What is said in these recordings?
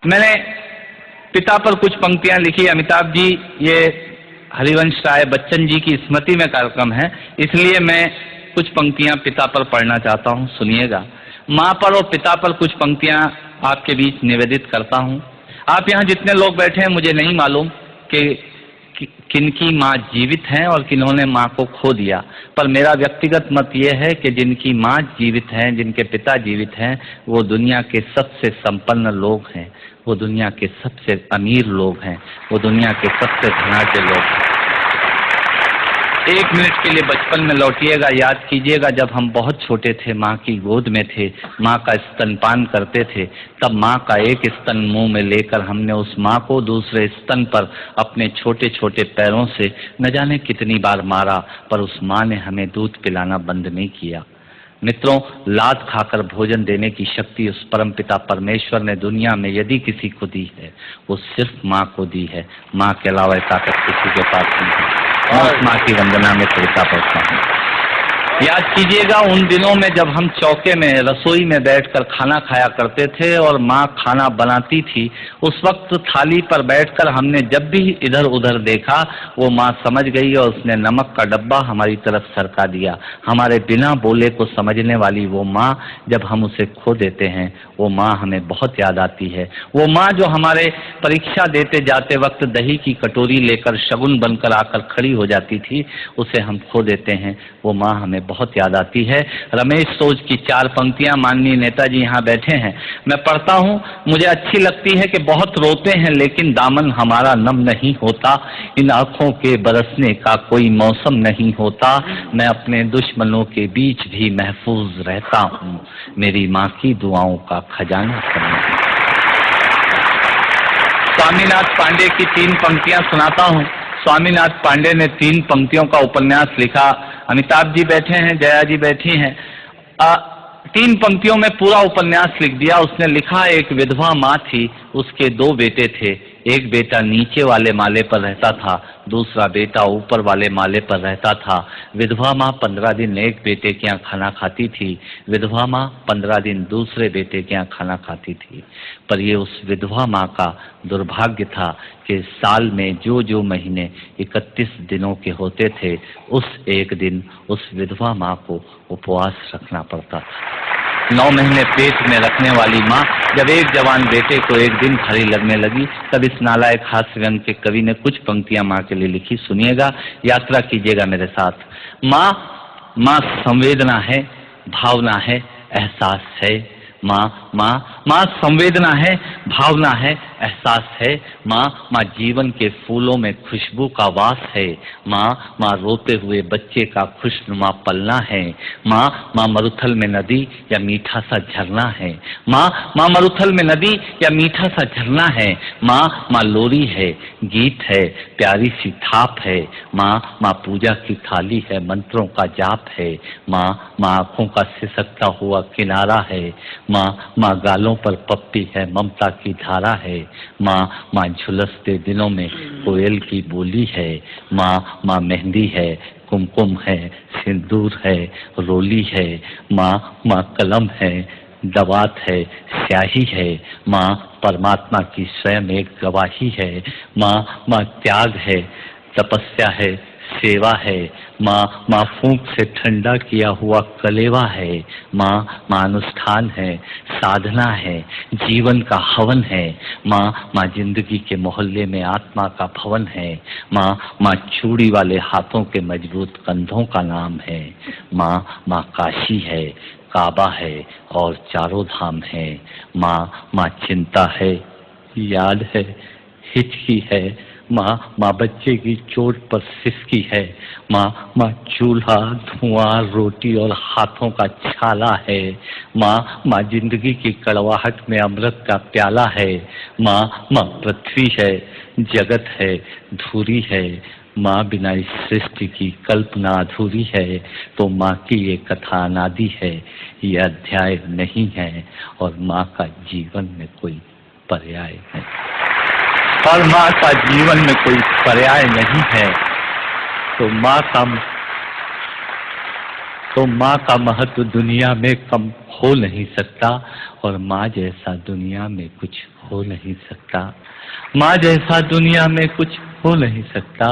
मैंने पिता पर कुछ पंक्तियां लिखी। अमिताभ जी, ये हरिवंश राय बच्चन जी की स्मृति में कार्यक्रम है, इसलिए मैं कुछ पंक्तियां पिता पर पढ़ना चाहता हूं, सुनिएगा। माँ पर और पिता पर कुछ पंक्तियां आपके बीच निवेदित करता हूं। आप यहाँ जितने लोग बैठे हैं, मुझे नहीं मालूम कि किनकी माँ जीवित हैं और किन्होंने माँ को खो दिया, पर मेरा व्यक्तिगत मत यह है कि जिनकी माँ जीवित हैं, जिनके पिता जीवित हैं, वो दुनिया के सबसे संपन्न लोग हैं, वो दुनिया के सबसे अमीर लोग हैं, वो दुनिया के सबसे धनाढ्य लोग हैं। एक मिनट के लिए बचपन में लौटिएगा, याद कीजिएगा जब हम बहुत छोटे थे, माँ की गोद में थे, माँ का स्तनपान करते थे, तब माँ का एक स्तन मुंह में लेकर हमने उस माँ को दूसरे स्तन पर अपने छोटे छोटे पैरों से न जाने कितनी बार मारा, पर उस माँ ने हमें दूध पिलाना बंद नहीं किया। मित्रों, लात खाकर भोजन देने की शक्ति उस परमपिता परमेश्वर ने दुनिया में यदि किसी को दी है, वो सिर्फ माँ को दी है। माँ के अलावा ताकत किसी के पास नहीं है। मैं उस माँ की वंदना में करता पड़ता हूँ। याद कीजिएगा उन दिनों में जब हम चौके में, रसोई में बैठकर खाना खाया करते थे और माँ खाना बनाती थी, उस वक्त थाली पर बैठकर हमने जब भी इधर उधर देखा, वो माँ समझ गई और उसने नमक का डब्बा हमारी तरफ सरका दिया। हमारे बिना बोले को समझने वाली वो माँ, जब हम उसे खो देते हैं, वो माँ हमें बहुत याद आती है। वो माँ जो हमारे परीक्षा देते जाते वक्त दही की कटोरी लेकर शगुन बनकर आकर खड़ी हो जाती थी, उसे हम खो देते हैं, वो माँ हमें बहुत याद आती है। रमेश सोज की 4 पंक्तियां माननीय नेताजी यहाँ बैठे हैं, मैं पढ़ता हूँ, मुझे अच्छी लगती है कि बहुत रोते हैं लेकिन दामन हमारा नम नहीं होता, इन आंखों के बरसने का कोई मौसम नहीं होता, मैं अपने दुश्मनों के बीच भी महफूज रहता हूँ, मेरी माँ की दुआओं का खजाना समझ। स्वामीनाथ पांडे की 3 पंक्तियां सुनाता हूँ। स्वामीनाथ पांडे ने 3 पंक्तियों का उपन्यास लिखा। अमिताभ जी बैठे हैं, जया जी बैठी हैं। 3 पंक्तियों में पूरा उपन्यास लिख दिया। उसने लिखा, एक विधवा माँ थी, उसके 2 बेटे थे, एक बेटा नीचे वाले माले पर रहता था, दूसरा बेटा ऊपर वाले माले पर रहता था। विधवा माँ 15 दिन एक बेटे के यहाँ खाना खाती थी, विधवा माँ 15 दिन दूसरे बेटे के यहाँ खाना खाती थी। पर ये उस विधवा माँ का दुर्भाग्य था कि साल में जो महीने 31 दिनों के होते थे, उस एक दिन उस विधवा माँ को उपवास रखना पड़ता था। 9 महीने पेट में रखने वाली माँ जब एक जवान बेटे को एक दिन भारी लगने लगी, तब इस नालायक हास्य व्यंग के कवि ने कुछ पंक्तियां माँ के लिए लिखी, सुनिएगा, यात्रा कीजिएगा मेरे साथ। माँ संवेदना है, भावना है, एहसास है। माँ संवेदना है, भावना है, एहसास है। माँ जीवन के फूलों में खुशबू का वास है। माँ रोते हुए बच्चे का खुशनुमा पलना है। माँ मरुथल में नदी या मीठा सा झरना है। माँ मरुथल में नदी या मीठा सा झरना है। माँ लोरी है, गीत है, प्यारी सी थाप है। माँ पूजा की थाली है, मंत्रों का जाप है। माँ आंखों का सिसकता हुआ किनारा है। माँ गालों पर पप्पी है, ममता की धारा है। माँ झुलसते दिनों में कोयल की बोली है। माँ मेहंदी है, कुमकुम है, सिंदूर है, रोली है। माँ कलम है, दवात है, स्याही है। माँ परमात्मा की स्वयं एक गवाही है। माँ त्याग है, तपस्या है, सेवा है। माँ फूंक से ठंडा किया हुआ कलेवा है। माँ अनुष्ठान है, साधना है, जीवन का हवन है। माँ जिंदगी के मोहल्ले में आत्मा का भवन है। माँ चूड़ी वाले हाथों के मजबूत कंधों का नाम है। माँ काशी है, काबा है और चारों धाम है। माँ चिंता है, याद है, हिचकी है। माँ बच्चे की चोट पर सिसकी है। माँ चूल्हा, धुआं, रोटी और हाथों का छाला है। माँ जिंदगी की कड़वाहट में अमृत का प्याला है। माँ पृथ्वी है, जगत है, धूरी है। माँ बिना इस सृष्टि की कल्पना अधूरी है। तो माँ की ये कथा अनादि है, ये अध्याय नहीं है, और माँ का जीवन में कोई पर्याय नहीं, और माँ का जीवन में कोई पर्याय नहीं है। तो माँ का महत्व दुनिया में कम हो नहीं सकता, और माँ जैसा दुनिया में कुछ हो नहीं सकता, माँ जैसा दुनिया में कुछ हो नहीं सकता।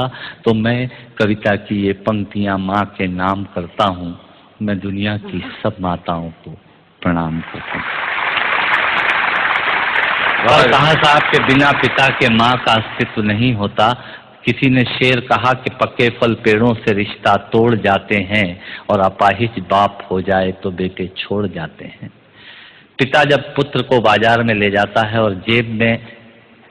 तो मैं कविता की ये पंक्तियां माँ के नाम करता हूँ। मैं दुनिया की सब माताओं को प्रणाम करता हूँ। और कहा साहब के बिना पिता के माँ का अस्तित्व नहीं होता। किसी ने शेर कहा कि पक्के फल पेड़ों से रिश्ता तोड़ जाते हैं और अपाहिज बाप हो जाए तो बेटे छोड़ जाते हैं। पिता जब पुत्र को बाजार में ले जाता है और जेब में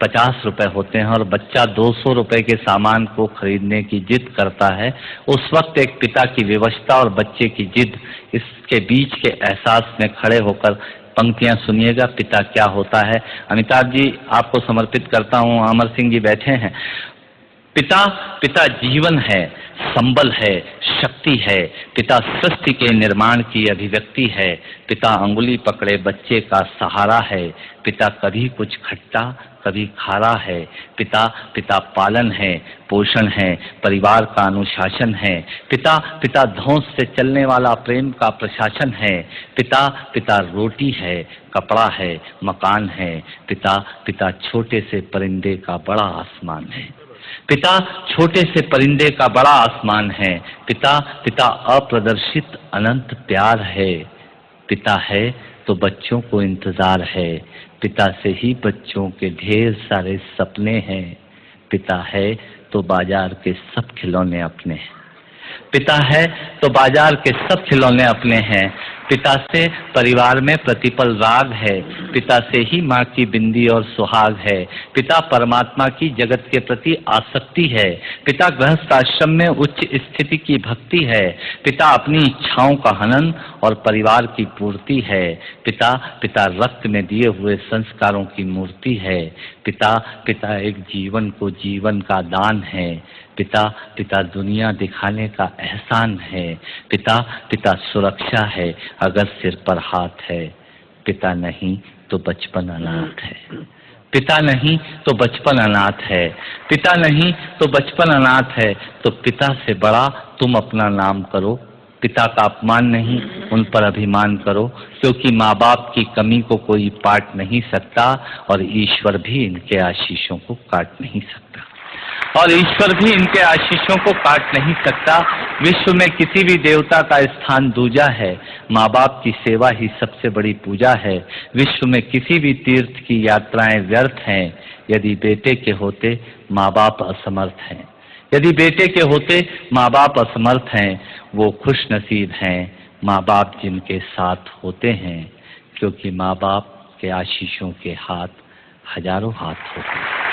50 रुपए होते हैं और बच्चा 200 रुपए के सामान को खरीदने की जिद करता है, उस वक्त एक पिता की विवशता और बच्चे की जिद, इसके बीच के एहसास में खड़े होकर पंक्तियां सुनिएगा, पिता क्या होता है। अमिताभ जी आपको समर्पित करता हूं। अमर सिंह जी बैठे हैं। पिता पिता जीवन है, संबल है, शक्ति है। पिता सृष्टि के निर्माण की अभिव्यक्ति है। पिता अंगुली पकड़े बच्चे का सहारा है। पिता कभी कुछ खट्टा कभी खारा है। पिता पिता पालन है, पोषण है, परिवार का अनुशासन है। पिता पिता धौंस से चलने वाला प्रेम का प्रशासन है। पिता पिता रोटी है, कपड़ा है, मकान है। पिता पिता छोटे से परिंदे का बड़ा आसमान है। पिता छोटे से परिंदे का बड़ा आसमान है। पिता पिता अप्रदर्शित अनंत प्यार है। पिता है तो बच्चों को इंतजार है। पिता से ही बच्चों के ढेर सारे सपने हैं। पिता है तो बाजार के सब खिलौने अपने हैं। पिता है तो बाजार के सब खिलौने अपने हैं। पिता से परिवार में प्रतिपल राग है। पिता से ही माँ की बिंदी और सुहाग है। पिता परमात्मा की जगत के प्रति आसक्ति है। पिता गृहस्थ आश्रम में उच्च स्थिति की भक्ति है। पिता अपनी इच्छाओं का हनन और परिवार की पूर्ति है। पिता पिता रक्त में दिए हुए संस्कारों की मूर्ति है। पिता पिता एक जीवन को जीवन का दान है। पिता पिता दुनिया दिखाने का एहसान है। पिता पिता सुरक्षा है अगर सिर पर हाथ है। पिता नहीं तो बचपन अनाथ है। पिता नहीं तो बचपन अनाथ है। पिता नहीं तो बचपन अनाथ है। तो पिता से बड़ा तुम अपना नाम करो। पिता का अपमान नहीं, उन पर अभिमान करो, क्योंकि माँ बाप की कमी को कोई पाट नहीं सकता और ईश्वर भी इनके आशीषों को काट नहीं सकता। और ईश्वर भी इनके आशीषों को काट नहीं सकता। विश्व में किसी भी देवता का स्थान दूजा है। माँ बाप की सेवा ही सबसे बड़ी पूजा है। विश्व में किसी भी तीर्थ की यात्राएं व्यर्थ हैं यदि बेटे के होते माँ बाप असमर्थ हैं। यदि बेटे के होते माँ बाप असमर्थ हैं। वो खुश नसीब हैं माँ बाप जिनके साथ होते हैं, क्योंकि माँ बाप के आशीषों के हाथ हजारों हाथ होते हैं।